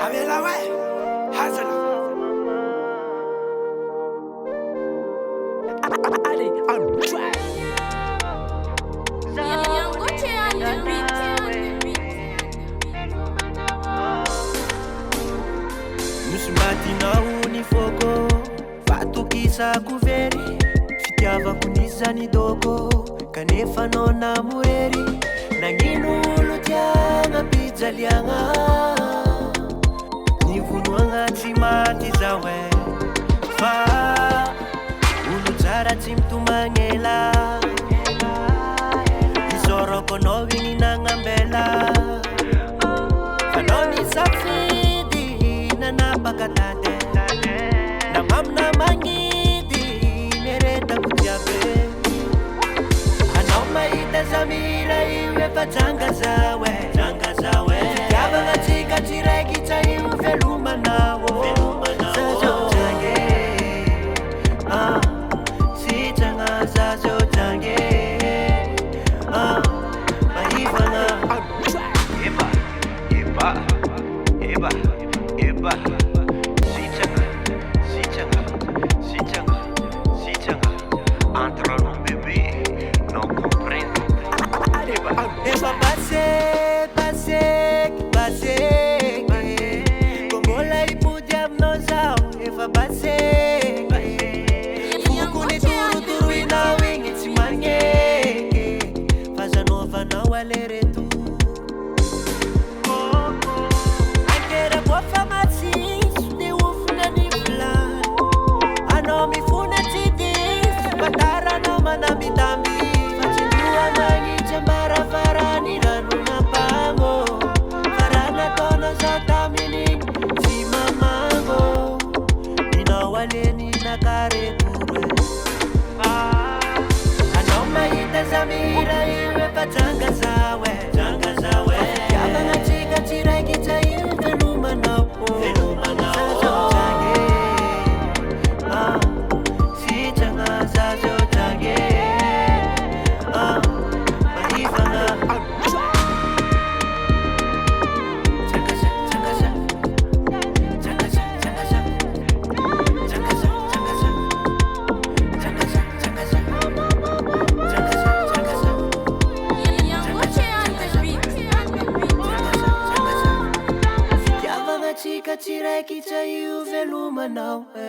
Avela way, hazala. Ali, I'm trying. Musmatinao ny foko vatokisako very fitiavako nisany doko kanefa nao namorery nagnino olo tiagna pijaliagna ny vonoagna tsy maty zao e fa olo tsara tsy mitomagnela isoroko anao igny nagnambela fanao ny safidy nanapakatate na mamna magnidy neretako jiabe anao mahita zamira io efa janga zao e fitiavagna tsika tsiraiky tsa io velomanao zazo jange sitragna zazo jange mahivagna Eba, sichanga, entre nous bébé, non comprendo. Eba passe, como la ipudia mnozao, eba passe. Fukuni turu ina wingi tsimange, fazanova na walere tu. Zamira iwe pachanga zawe Yabanga chika chiraki cha iwe veluma napo Zazo change Sichanga zazo change Mahifanga chika chiraki cha iwe veluma nawe